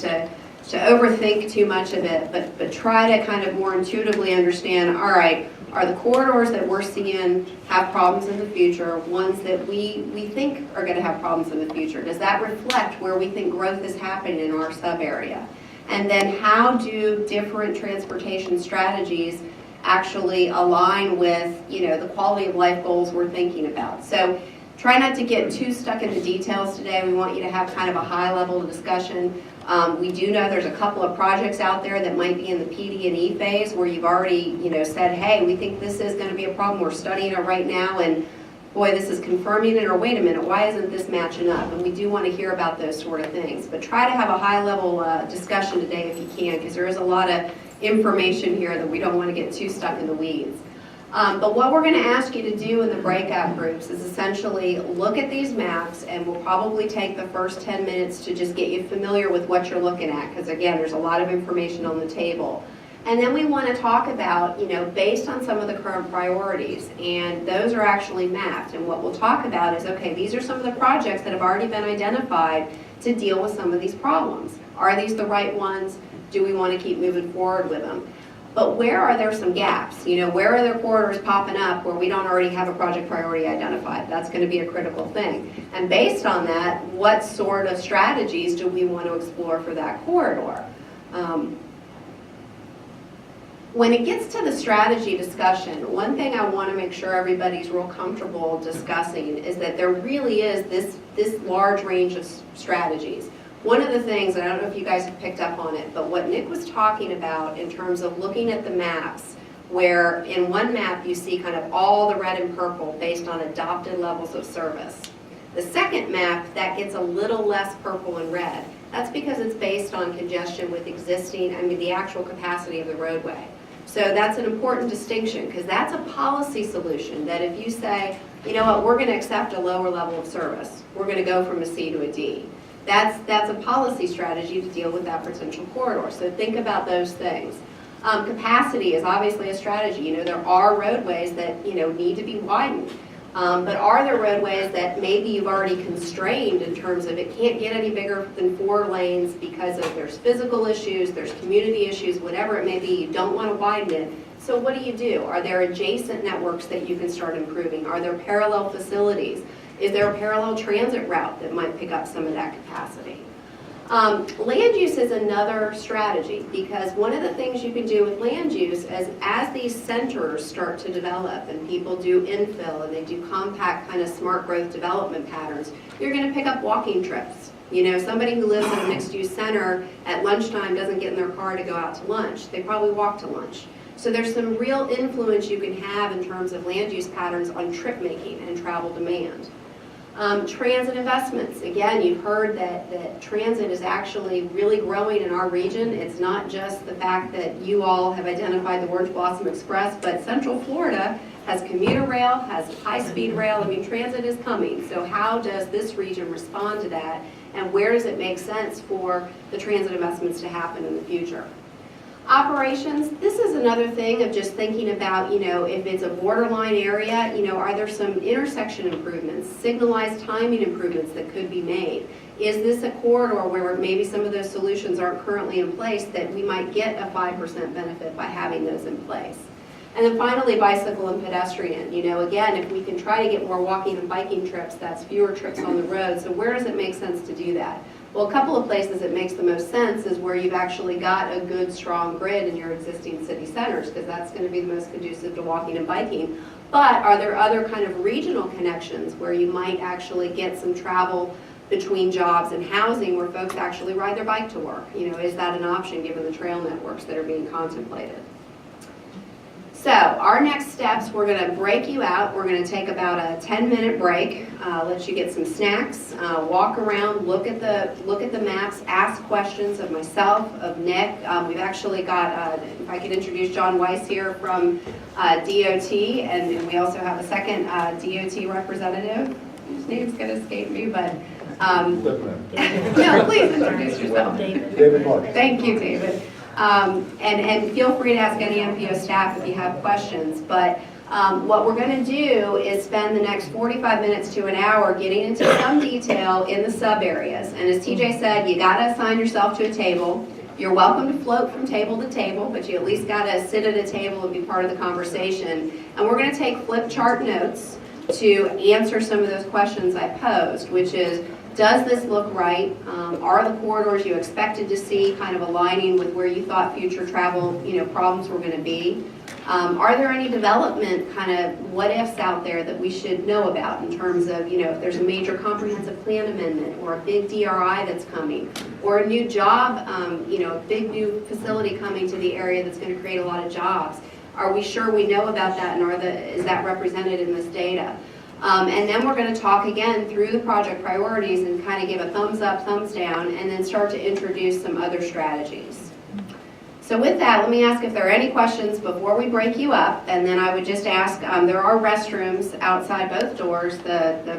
to overthink too much of it, but try to kind of more intuitively understand, all right, are the corridors that we're seeing have problems in the future, ones that we think are going to have problems in the future? Does that reflect where we think growth is happening in our sub-area? And then how do different transportation strategies actually align with, you know, the quality of life goals we're thinking about? So try not to get too stuck in the details today. We want you to have kind of a high level of discussion. We do know there's a couple of projects out there that might be in the PD&E phase where you've already, you know, said, hey, we think this is going to be a problem. We're studying it right now, and boy, this is confirming it, or wait a minute, why isn't this matching up? And we do want to hear about those sort of things. But try to have a high level discussion today if you can, because there is a lot of information here that we don't want to get too stuck in the weeds. But what we're going to ask you to do in the breakout groups is essentially look at these maps, and we'll probably take the first 10 minutes to just get you familiar with what you're looking at, because again, there's a lot of information on the table. And then we want to talk about, you know, based on some of the current priorities, and those are actually mapped. And what we'll talk about is, okay, these are some of the projects that have already been identified to deal with some of these problems. Are these the right ones? Do we want to keep moving forward with them? But where are there some gaps? You know, where are there corridors popping up where we don't already have a project priority identified? That's going to be a critical thing. And based on that, what sort of strategies do we want to explore for that corridor? When it gets to the strategy discussion, one thing I want to make sure everybody's real comfortable discussing is that there really is this large range of strategies. One of the things, and I don't know if you guys have picked up on it, but what Nick was talking about in terms of looking at the maps, where in one map you see kind of all the red and purple based on adopted levels of service. The second map, that gets a little less purple and red. That's because it's based on congestion with the actual capacity of the roadway. So that's an important distinction, because that's a policy solution that if you say, you know what, we're going to accept a lower level of service. We're going to go from a C to a D. That's a policy strategy to deal with that potential corridor. So think about those things. Capacity is obviously a strategy. You know, there are roadways that, you know, need to be widened. But are there roadways that maybe you've already constrained in terms of it can't get any bigger than 4 lanes because of there's physical issues, there's community issues, whatever it may be, you don't want to widen it. So what do? Are there adjacent networks that you can start improving? Are there parallel facilities? Is there a parallel transit route that might pick up some of that capacity? Land use is another strategy, because one of the things you can do with land use is as these centers start to develop and people do infill and they do compact kind of smart growth development patterns, you're going to pick up walking trips. You know, somebody who lives in a mixed use center at lunchtime doesn't get in their car to go out to lunch. They probably walk to lunch. So there's some real influence you can have in terms of land use patterns on trip making and travel demand. Transit investments. Again, you've heard that transit is actually really growing in our region. It's not just the fact that you all have identified the Orange Blossom Express, but Central Florida has commuter rail, has high-speed rail. I mean, transit is coming. So how does this region respond to that? And where does it make sense for the transit investments to happen in the future? Operations, this is another thing of just thinking about, you know, if it's a borderline area, you know, are there some intersection improvements, signalized timing improvements that could be made? Is this a corridor where maybe some of those solutions aren't currently in place that we might get a 5% benefit by having those in place? And then finally, bicycle and pedestrian. You know, again, if we can try to get more walking and biking trips, that's fewer trips on the road. So where does it make sense to do that? Well, a couple of places it makes the most sense is where you've actually got a good, strong grid in your existing city centers, because that's going to be the most conducive to walking and biking. But are there other kind of regional connections where you might actually get some travel between jobs and housing where folks actually ride their bike to work? You know, is that an option given the trail networks that are being contemplated? So our next steps, we're going to break you out. We're going to take about a 10-minute break, let you get some snacks, walk around, look at the maps, ask questions of myself, of Nick. We've actually got, if I could introduce John Weiss here from DOT, and we also have a second DOT representative, whose name's going to escape me, but no, please introduce yourself. David Mark. Thank you, David. And feel free to ask any MPO staff if you have questions. But What we're going to do is spend the next 45 minutes to an hour getting into some detail in the sub areas. And as TJ said, you got to assign yourself to a table. You're welcome to float from table to table, but you at least got to sit at a table and be part of the conversation. And we're going to take flip chart notes to answer some of those questions I posed, which is, does this look right? Are the corridors you expected to see kind of aligning with where you thought future travel, problems were going to be? Are there any development kind of what ifs out there that we should know about in terms of, if there's a major comprehensive plan amendment or a big DRI that's coming or a new job, a big new facility coming to the area that's going to create a lot of jobs? Are we sure we know about that, and is that represented in this data? And then we're going to talk again through the project priorities and kind of give a thumbs up, thumbs down, and then start to introduce some other strategies. So with that, let me ask if there are any questions before we break you up, and then I would just ask, there are restrooms outside both doors. The